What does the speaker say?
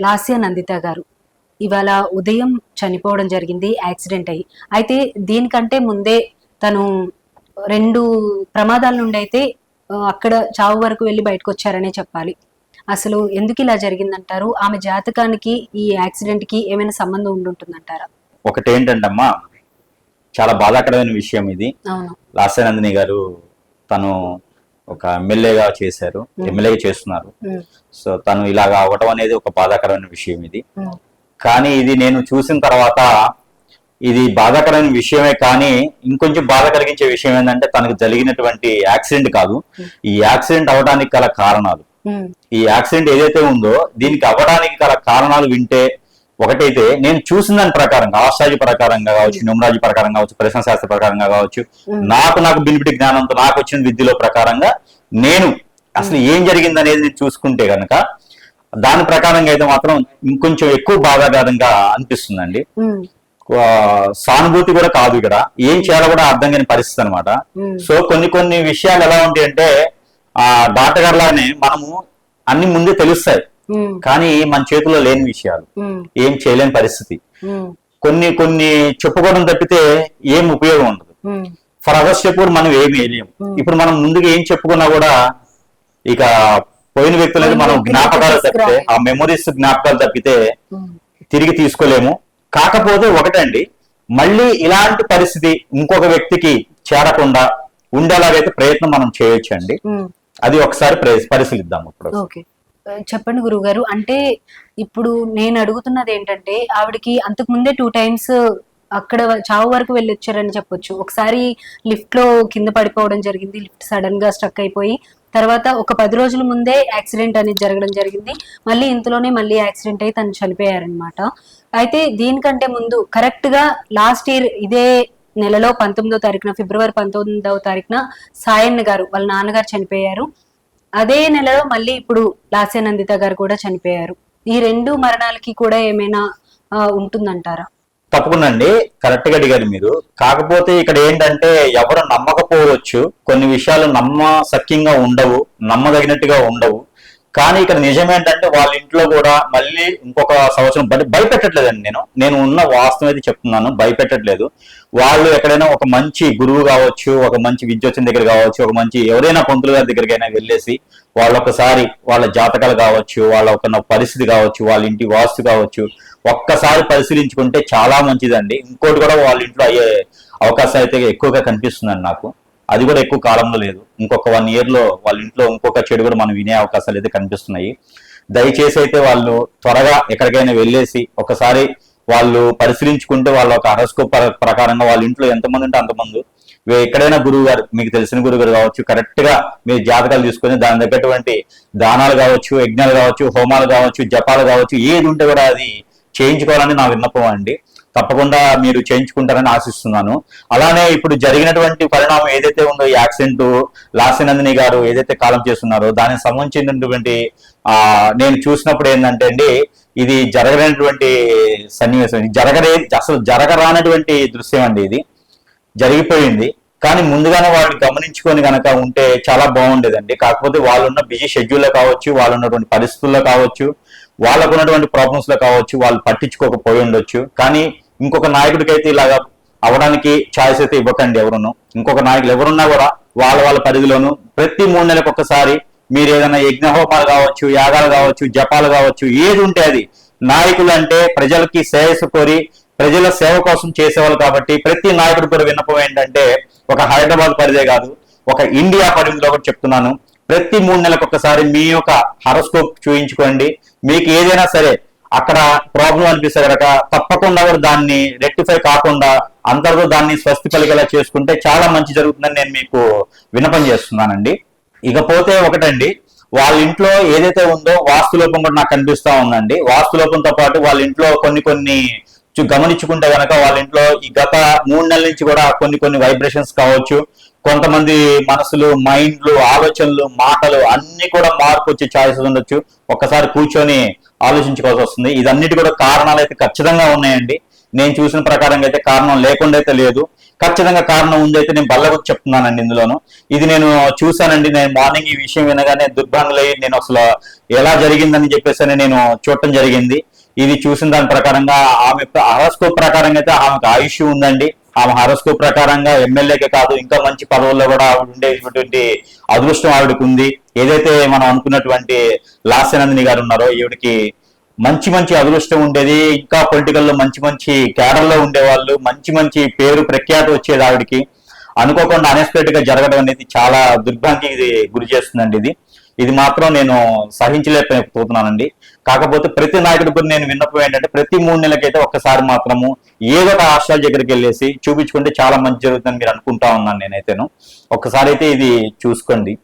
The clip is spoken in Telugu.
లాస్య నందిత గారు ఇవాళ ఉదయం చనిపోవడం జరిగింది యాక్సిడెంట్ అయ్యి. అయితే దీనికంటే ముందే తను 2 ప్రమాదాల నుండి అయితే అక్కడ చావు వరకు వెళ్ళి బయటకు వచ్చారనే చెప్పాలి. అసలు ఎందుకు ఇలా జరిగిందంటారు? ఆమె జాతకానికి ఈ యాక్సిడెంట్ కి ఏమైనా సంబంధం ఉండుంటుందంటారా? ఒకటి ఏంటంటమ్మా, చాలా బాధాకరమైన విషయం ఇది. లాస్య నందిని గారు తను ఒక ఎమ్మెల్యేగా చేశారు, ఎమ్మెల్యేగా చేస్తున్నారు. సో తను ఇలాగా అవ్వటం అనేది ఒక బాధాకరమైన విషయం ఇది. కానీ ఇది నేను చూసిన తర్వాత ఇది బాధాకరమైన విషయమే, కానీ ఇంకొంచెం బాధ కలిగించే విషయం ఏంటంటే తనకు జరిగినటువంటి యాక్సిడెంట్ కాదు, ఈ యాక్సిడెంట్ అవ్వడానికి గల కారణాలు. ఈ యాక్సిడెంట్ ఏదైతే ఉందో దీనికి అవ్వడానికి గల కారణాలు వింటే, ఒకటైతే నేను చూసిన దాని ప్రకారంగా, ఆస్ట్రాలజీ ప్రకారంగా కావచ్చు, న్యూమరాలజీ ప్రకారంగా కావచ్చు, ప్రశ్న శాస్త్ర ప్రకారంగా కావచ్చు, నాకు బినిపిటి జ్ఞానంతో నాకు వచ్చిన విద్యలో ప్రకారంగా నేను అసలు ఏం జరిగింది అనేది నేను చూసుకుంటే కనుక దాని ప్రకారంగా అయితే మాత్రం ఇంకొంచెం ఎక్కువ బాధాకరంగా అనిపిస్తుందండి. సానుభూతి కూడా కాదు, ఇక్కడ ఏం చేయాలో కూడా అర్థం కాని పరిస్థితి అనమాట. సో కొన్ని విషయాలు ఎలా ఉంటాయి అంటే, ఆ డాక్టర్ గారు లాగానే మనము అన్ని ముందే తెలుస్తాయి, కానీ మన చేతిలో లేని విషయాలు, ఏం చేయలేని పరిస్థితి. కొన్ని చెప్పుకోవడం తప్పితే ఏం ఉపయోగం ఉండదు. ఫర్ అదర్ స్టెప్ కూడా మనం ఏమి వేయలేము. ఇప్పుడు మనం ముందుగా ఏం చెప్పుకున్నా కూడా ఇక పోయిన వ్యక్తులకి మనం జ్ఞాపకాలు తప్పితే, ఆ మెమొరీస్ జ్ఞాపకాలు తప్పితే తిరిగి తీసుకోలేము. కాకపోతే ఒకటండి, మళ్ళీ ఇలాంటి పరిస్థితి ఇంకొక వ్యక్తికి చేరకుండా ఉండేలాగైతే ప్రయత్నం మనం చేయొచ్చండి. అది ఒకసారి పరిశీలిద్దాం. ఇప్పుడు చెప్పండి గురుగారు. అంటే ఇప్పుడు నేను అడుగుతున్నది ఏంటంటే, ఆవిడకి అంతకు ముందే 2 times అక్కడ చావు వరకు వెళ్ళొచ్చారని చెప్పొచ్చు. ఒకసారి లిఫ్ట్ లో కింద పడిపోవడం జరిగింది, లిఫ్ట్ సడన్ గా స్ట్రక్ అయిపోయి, తర్వాత ఒక 10 రోజుల ముందే యాక్సిడెంట్ అనేది జరగడం జరిగింది. మళ్ళీ ఇంతలోనే మళ్ళీ యాక్సిడెంట్ అయి తను చనిపోయారనమాట. అయితే దీనికంటే ముందు కరెక్ట్ గా లాస్ట్ ఇయర్ ఇదే నెలలో 19వ తారీఖున, ఫిబ్రవరి 19వ తారీఖున సాయన్న గారు వాళ్ళ నాన్నగారు చనిపోయారు. అదే నెలలో మళ్ళీ ఇప్పుడు లాస్య నందిత గారు కూడా చనిపోయారు. ఈ 2 మరణాలకి కూడా ఏమైనా ఉంటుందంటారా? తప్పకుండా అండి, కరెక్ట్ గా అడిగారు మీరు. కాకపోతే ఇక్కడ ఏంటంటే ఎవరు నమ్మకపోవచ్చు, కొన్ని విషయాలు నమ్మసక్యంగా ఉండవు, నమ్మదగినట్టుగా ఉండవు. కానీ ఇక్కడ నిజమేంటంటే వాళ్ళ ఇంట్లో కూడా మళ్ళీ ఇంకొక సంవత్సరం భయపెట్టట్లేదండి. నేను ఉన్న వాస్తవం అయితే చెప్తున్నాను, భయపెట్టట్లేదు. వాళ్ళు ఎక్కడైనా ఒక మంచి గురువు కావచ్చు, ఒక మంచి విద్యోచన దగ్గర కావచ్చు, ఒక మంచి ఎవరైనా పంతులు గారి దగ్గరికైనా వెళ్ళేసి వాళ్ళు ఒకసారి వాళ్ళ జాతకాలు కావచ్చు, వాళ్ళ ఒక పరిస్థితి కావచ్చు, వాళ్ళ ఇంటి వాస్తు కావచ్చు, ఒక్కసారి పరిశీలించుకుంటే చాలా మంచిదండి. ఇంకోటి కూడా వాళ్ళ ఇంట్లో అయ్యే అవకాశం అయితే ఎక్కువగా కనిపిస్తుందండి నాకు. అది కూడా ఎక్కువ కాలంలో లేదు, ఇంకొక 1 year లో వాళ్ళ ఇంట్లో ఇంకొక చెడు కూడా మనం వినే అవకాశాలు అయితే కనిపిస్తున్నాయి. దయచేసి అయితే వాళ్ళు త్వరగా ఎక్కడికైనా వెళ్ళేసి ఒకసారి వాళ్ళు పరిశీలించుకుంటే, వాళ్ళ ఒక హరోస్కోప్ ప్రకారంగా వాళ్ళ ఇంట్లో ఎంతమంది ఉంటే అంతమంది, ఎక్కడైనా గురువు గారు, మీకు తెలిసిన గురువు గారు కావచ్చు, కరెక్ట్ గా మీరు జాతకాలు తీసుకొని దాని తగ్గటువంటి దానాలు కావచ్చు, యజ్ఞాలు కావచ్చు, హోమాలు కావచ్చు, జపాలు కావచ్చు, ఏది ఉంటే కూడా అది చేయించుకోవాలని నా విన్నపం అండి. తప్పకుండా మీరు చేయించుకుంటారని ఆశిస్తున్నాను. అలానే ఇప్పుడు జరిగినటువంటి పరిణామం ఏదైతే ఉందో, ఈ యాక్సిడెంట్ లాస్య నందిని గారు ఏదైతే కాలం చేస్తున్నారో దానికి సంబంధించినటువంటి నేను చూసినప్పుడు ఏంటంటే అండి, ఇది జరగనటువంటి సన్నివేశం, అసలు జరగరానటువంటి దృశ్యం అండి. ఇది జరిగిపోయింది, కానీ ముందుగానే వాళ్ళు గమనించుకొని కనుక ఉంటే చాలా బాగుండేదండి. కాకపోతే వాళ్ళు ఉన్న బిజీ షెడ్యూల్లో కావచ్చు, వాళ్ళు ఉన్నటువంటి పరిస్థితుల్లో కావచ్చు, వాళ్ళకు ఉన్నటువంటి ప్రాబ్లమ్స్ లో కావచ్చు, వాళ్ళు పట్టించుకోకపోయి ఉండొచ్చు. కానీ ఇంకొక నాయకుడికి అయితే ఇలాగా అవడానికి ఛాయిస్ అయితే ఇవ్వకండి ఎవరును. ఇంకొక నాయకులు ఎవరున్నా కూడా వాళ్ళ పరిధిలోను ప్రతి 3 నెలలకు ఒకసారి మీరు ఏదైనా యజ్ఞహోమాలు కావచ్చు, యాగాలు కావచ్చు, జపాలు కావచ్చు, ఏది ఉంటే అది. నాయకులు అంటే ప్రజలకి శ్రేయస్సు కోరి ప్రజల సేవ కోసం చేసేవాళ్ళు కాబట్టి ప్రతి నాయకుడు కూడా విన్నపం ఏంటంటే, ఒక హైదరాబాద్ పరిధే కాదు, ఒక ఇండియా పరిధిలో కూడా చెప్తున్నాను, ప్రతి 3 నెలలకు ఒకసారి మీ యొక్క హారోస్కోప్ చూయించుకోండి. మీకు ఏదైనా సరే అక్కడ ప్రాబ్లం అనిపిస్తే కనుక తప్పకుండా కూడా దాన్ని రెక్టిఫై కాకుండా అందరితో దాన్ని స్వస్తి పలికేలా చేసుకుంటే చాలా మంచి జరుగుతుందని నేను మీకు విన్నపం చేస్తున్నానండి. ఇకపోతే ఒకటండి, వాళ్ళ ఇంట్లో ఏదైతే ఉందో వాస్తులోపం కూడా నాకు కనిపిస్తా ఉందండి. వాస్తులోపంతో పాటు వాళ్ళ ఇంట్లో కొన్ని గమనించుకుంటే కనుక వాళ్ళ ఇంట్లో ఈ గత 3 నెలల నుంచి కూడా కొన్ని వైబ్రేషన్స్ కావచ్చు, కొంతమంది మనసులు, మైండ్లు, ఆలోచనలు, మాటలు అన్ని కూడా మార్పు వచ్చే ఛాయిసెస్ ఉండొచ్చు. ఒక్కసారి కూర్చొని ఆలోచించుకోవాల్సి వస్తుంది. ఇదన్నిటి కూడా కారణాలు అయితే ఖచ్చితంగా ఉన్నాయండి. నేను చూసిన ప్రకారంగా అయితే కారణం లేకుండా అయితే లేదు. ఖచ్చితంగా కారణం ఉందైతే నేను బల్లగొచ్చి చెప్తున్నానండి ఇందులోను. ఇది నేను చూశానండి. నేను మార్నింగ్ ఈ విషయం వినగానే దుర్భంగులయ్యి నేను అసలు ఎలా జరిగిందని చెప్పేసి నేను చూడటం జరిగింది. ఇది చూసిన దాని ప్రకారంగా ఆమె హారోస్కోప్ ప్రకారంగా అయితే ఆమెకు ఆయుష్ ఉందండి. ఆమె హారోస్కోప్ ప్రకారంగా ఎమ్మెల్యేకే కాదు ఇంకా మంచి పదవుల్లో కూడా ఆవిడ ఉండేటువంటి అదృష్టం ఆవిడకు ఉంది. ఏదైతే మనం అనుకున్నటువంటి లాస్యనందిని గారు ఉన్నారో ఈవిడికి మంచి మంచి అదృష్టం ఉండేది. ఇంకా పొలిటికల్లో మంచి మంచి క్యాడర్లో ఉండేవాళ్ళు, మంచి మంచి పేరు ప్రఖ్యాతి వచ్చేది ఆవిడకి. అనుకోకుండా అన్ఎక్స్పెక్టెడ్ గా జరగడం అనేది చాలా దుర్భాగ్యానికి గురి చేస్తుందండి. ఇది మాత్రం నేను సహించలేకపోతున్నానండి. కాకపోతే ప్రతి నాయకుడి కూడా నేను విన్నపం ఏంటంటే ప్రతి 3 నెలలకైతే ఒక్కసారి మాత్రము ఏదో ఒక హాస్టల్ దగ్గరికి వెళ్ళేసి చూపించుకుంటే చాలా మంచి జరుగుతుందని మీరు అనుకుంటా ఉన్నాను నేనైతేను. ఒక్కసారి అయితే ఇది చూసుకోండి.